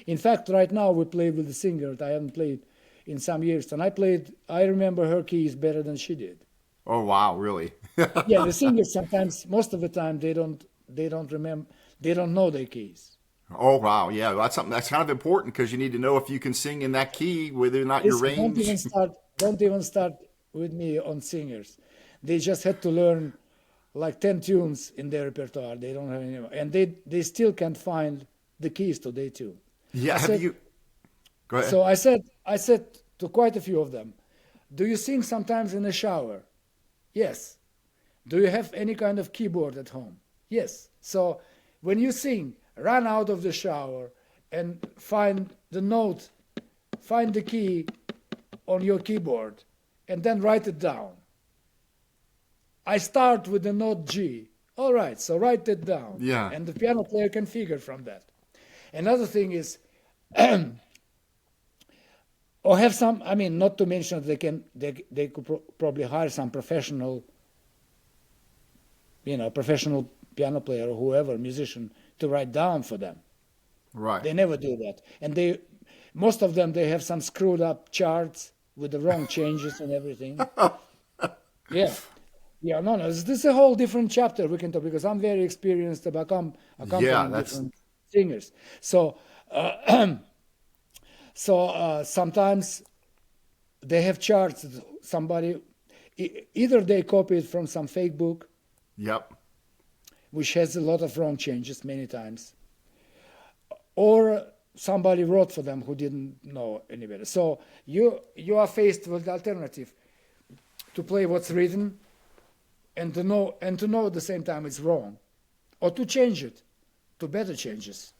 In fact, right now we play with the singer that I haven't played in some years, and I remember her keys better than she did. Oh wow, really? Yeah, the singers sometimes, most of the time, they don't remember, they don't know their keys. Oh wow, yeah, that's something that's kind of important because you need to know if you can sing in that key, whether or not your Listen, range. don't even start with me on singers. They just had to learn like 10 tunes in their repertoire. They don't have any, and they still can't find the keys to their tune. I Yeah, have said, you? Go ahead. so I said to quite a few of them, do you sing sometimes in the shower? Yes. Do you have any kind of keyboard at home? Yes. So when you sing, run out of the shower and find the note, find the key on your keyboard, and then write it down. I start with the note G. All right, so write it down, Yeah. and the piano player can figure from that. Another thing is, or have some. I mean, not to mention that they could probably hire some professional, professional piano player or whoever musician to write down for them. Right. They never do that, and most of them, they have some screwed up charts with the wrong changes and everything. Yeah. Yeah, no, no. This is a whole different chapter we can talk because I'm very experienced about Yeah, accompanying that's different singers. So, sometimes they have charts. That somebody either they copy it from some fake book, yep. which has a lot of wrong changes many times, or somebody wrote for them who didn't know any better. So you are faced with the alternative to play what's written and to know at the same time it's wrong, or to change it to better changes,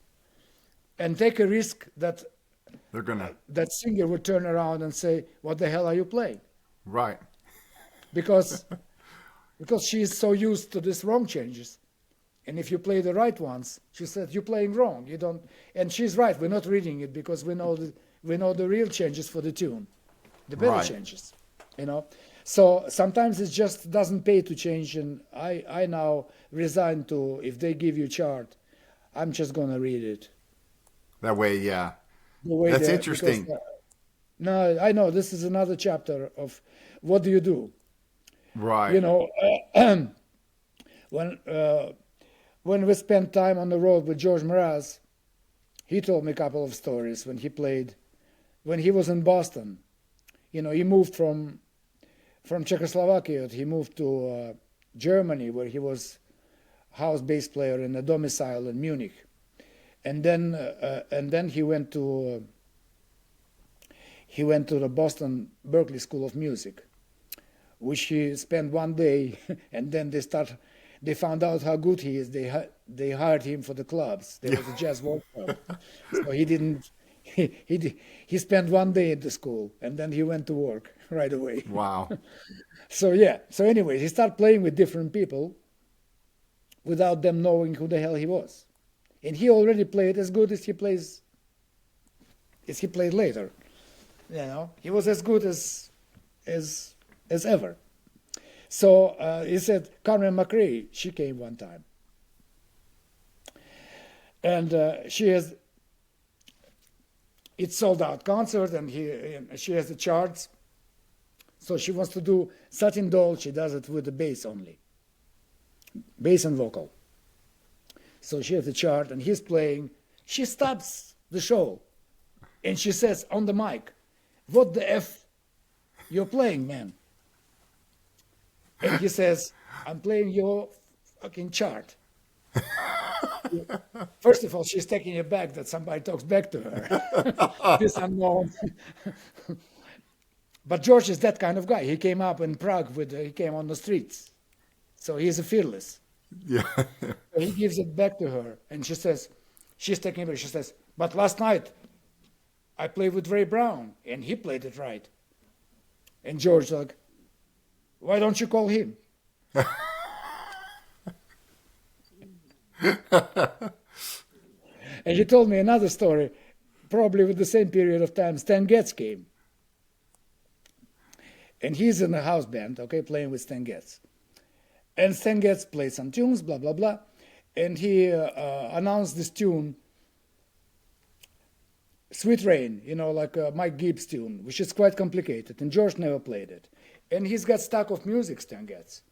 and take a risk that They're gonna that singer would turn around and say, "What the hell are you playing?" right. Because she is so used to these wrong changes, and if you play the right ones, she said, "You're playing wrong. You don't." And she's right. We're not reading it because we know the real changes for the tune, the better Right. changes, you know. So sometimes it just doesn't pay to change, and I now resign to, if they give you chart, I'm just gonna read it That way, yeah. the way That's they because interesting. no, I know this is another chapter of what do you do, Right. you know. When when we spent time on the road with George Mraz, he told me a couple of stories when he was in Boston. He moved from Czechoslovakia. He moved to Germany, where he was house bass player in a domicile in Munich, and then he went to the Boston Berklee School of Music, which he spent one day, and then they found out how good he is. They hired him for the clubs. There was a jazz workshop, so he didn't. He spent one day at the school, and then he went to work right away. Wow. So yeah. So anyway, he started playing with different people without them knowing who the hell he was, and he already played as good as he played later. He was as good as ever. So he said Carmen McRae, she came one time, and it's sold out concert, and she has the charts. So she wants to do Satin Doll. She does it with the bass only, bass and vocal. So she has the chart, and he's playing. She stops the show, and she says on the mic, "What the f you're playing, man?" And he says, "I'm playing your fucking chart." First of all, she's taking it back that somebody talks back to her. This unknown. But George is that kind of guy. He came up in Prague he came on the streets. So he's a fearless. Yeah. So he gives it back to her. And she says, she's taking it back. She says, "But last night I played with Ray Brown and he played it right." And George like, "Why don't you call him?" And he told me another story, probably with the same period of time. Stan Getz came. And he's in a house band, okay, playing with Stan Getz. And Stan Getz played some tunes, blah, blah, blah. And he announced this tune, Sweet Rain, like a Mike Gibbs tune, which is quite complicated, and George never played it. And he's got stack of music, Stan Getz.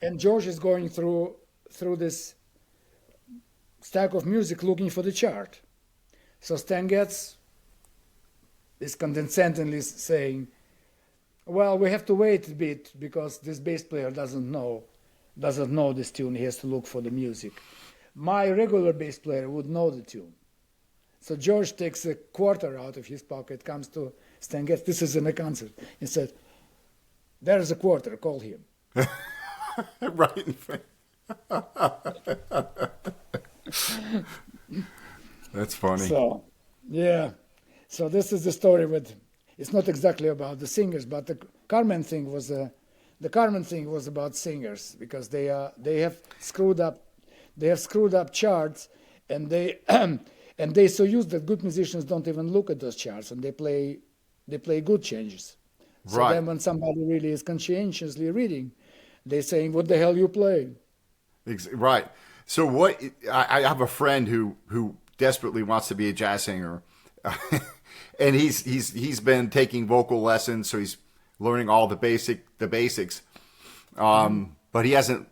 And George is going through this stack of music looking for the chart. So Stan Getz is condescendingly saying, well, we have to wait a bit because this bass player doesn't know this tune. He has to look for the music. My regular bass player would know the tune. So George takes a quarter out of his pocket, comes to Stan Getz. This is in a concert. He said, there's a quarter, call him. Right. That's funny. So, yeah. So this is the story with, it's not exactly about the singers, but the Carmen thing was about singers because they have screwed up charts, and they and they so used that good musicians don't even look at those charts, and they play good changes. So right. Then when somebody really is conscientiously reading, they're saying, "What the hell you playing?" Right. So what? I have a friend who desperately wants to be a jazz singer, and he's been taking vocal lessons, so he's learning all the basics. But he hasn't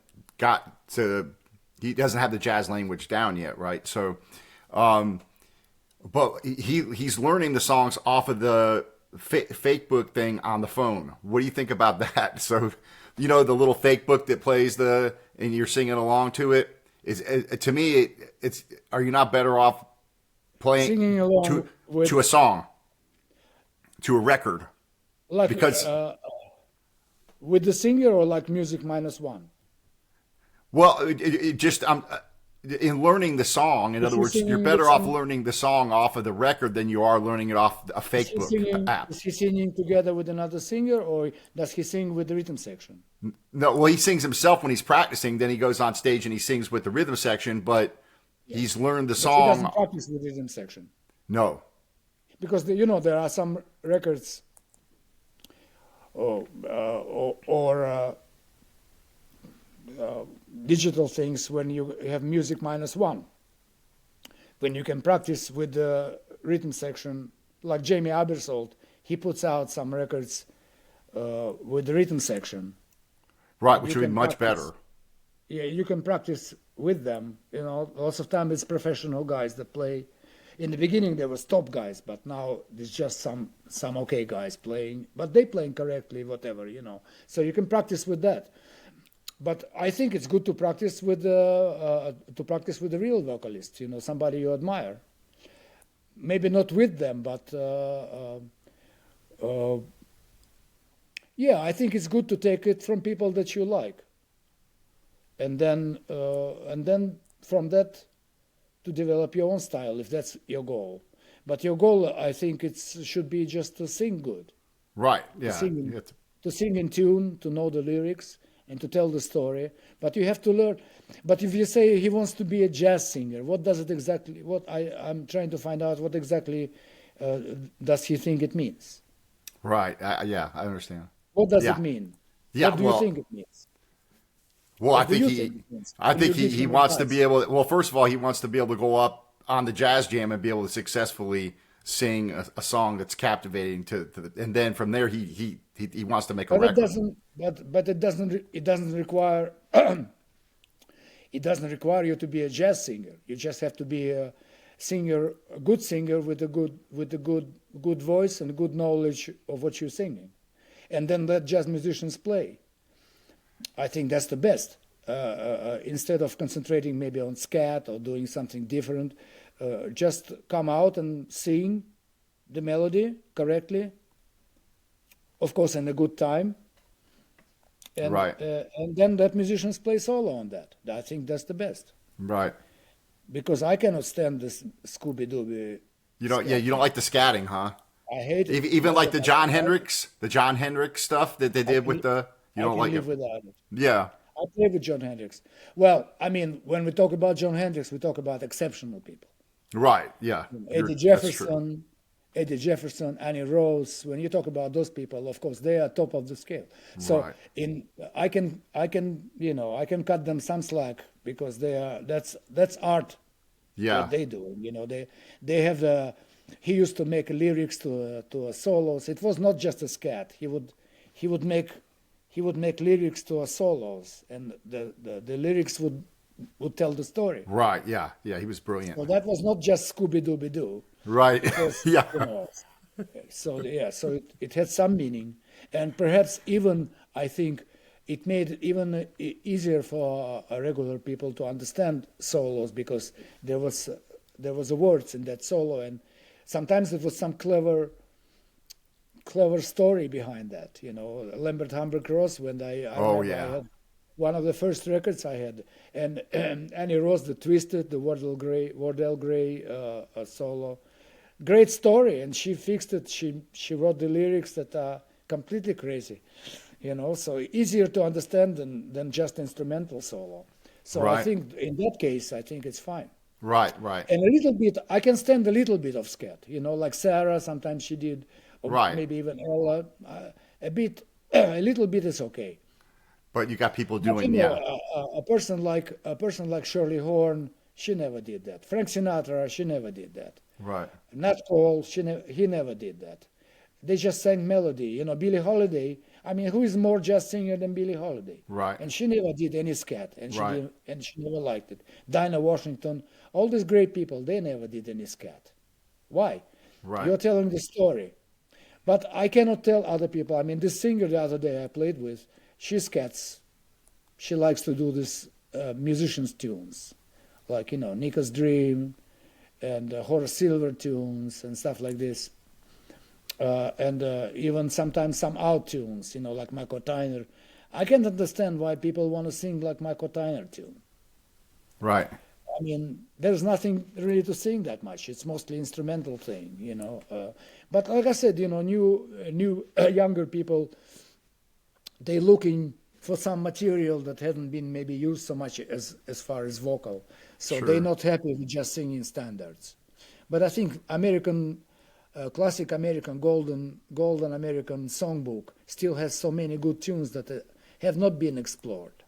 he doesn't have the jazz language down yet, right? So, but he's learning the songs off of the fake book thing on the phone. What do you think about that? So, the little fake book that plays and you're singing along to it. To me, it's are you not better off playing singing along to a song, to a record? Like because with the singer, or like music -1? Well, it just in learning the song. In other words, you're better off learning the song off of the record than you are learning it off a fake book app. Is he singing together with another singer, or does he sing with the rhythm section? No, well, he sings himself when he's practicing. Then he goes on stage and he sings with the rhythm section. But he's learned the song. He doesn't practice with rhythm section. No, because there are some records, or digital things when you have music -1, when you can practice with the rhythm section, like Jamie Abersold, he puts out some records with the rhythm section. Right, which would be much better. Yeah, you can practice with them. Lots of time it's professional guys that play. In the beginning there was top guys, but now there's just some okay guys playing, but they playing correctly, whatever, So you can practice with that. But I think it's good to practice with the real vocalist, somebody you admire. Maybe not with them, but yeah, I think it's good to take it from people that you like, and then from that to develop your own style if that's your goal. But your goal, I think, should be just to sing good. Right. Yeah. To sing in tune, to know the lyrics, and to tell the story. But you have to learn. But if you say he wants to be a jazz singer, what does it exactly? I'm trying to find out what exactly does he think it means? Right. Yeah, I understand. What does it mean? Yeah. What do you think it means? Well, I think he wants to be able. Well, first of all, he wants to be able to go up on the jazz jam and be able to successfully sing a song that's captivating and then from there he wants to make a record. It doesn't require it doesn't require you to be a jazz singer. You just have to be a singer, a good singer with a good voice and good knowledge of what you're singing, and then let jazz musicians play. I think that's the best. Instead of concentrating maybe on scat or doing something different, just come out and sing the melody correctly, of course, in a good time. And, right. And then let musicians play solo on that. I think that's the best. Right. Because I cannot stand this Scooby-Dooby. You don't like the scatting, huh? I hate it. Even like the John Hendricks stuff that they did with the. You don't like it. Without it. Yeah. I play with John Hendricks. Well, I mean, when we talk about John Hendricks, we talk about exceptional people. Right. Yeah. Eddie Jefferson, Annie Rose. When you talk about those people, of course, they are top of the scale. So I can cut them some slack because that's art. Yeah. What they do. They have he used to make lyrics to solos. It was not just a scat. He would make lyrics to solos, and the lyrics would tell the story. Right. Yeah. Yeah. He was brilliant. So that was not just Scooby Dooby Doo. Right. Yeah. So yeah, so it had some meaning, and perhaps even I think it made it even easier for regular people to understand solos, because there was the words in that solo, and sometimes it was some clever story behind that. Lambert Humber Cross, when I had one of the first records I had, and Annie Rose, the Twisted, the Wardell Gray solo. Great story, and she fixed it. She wrote the lyrics that are completely crazy, so easier to understand than just instrumental solo. So Right. I think in that case, I think it's fine. Right. Right. And a little bit, I can stand a little bit of scat, like Sarah, sometimes she did, or Right. maybe even Ella, a little bit is okay. But you got people But, doing, yeah. a person like Shirley Horn, she never did that. Frank Sinatra, she never did that. Right. Nat Cole, he never did that. They just sang melody. Billie Holiday. I mean, who is more jazz singer than Billie Holiday? Right. And she never did any scat, and Right. she never liked it. Dinah Washington, all these great people, they never did any scat. Why? Right. You're telling the story. But I cannot tell other people. I mean, this singer the other day I played with, she scats. She likes to do this musicians' tunes, like Nika's Dream, and Horace Silver tunes and stuff like this, and even sometimes some out tunes, like Michael Tyner. I can't understand why people want to sing like Michael Tyner tune. Right. I mean, there's nothing really to sing that much. It's mostly instrumental thing, But like I said, new younger people, they looking for some material that hadn't been maybe used so much as far as vocal. So Sure. they're not happy with just singing standards. But I think classic American, golden American songbook still has so many good tunes that have not been explored.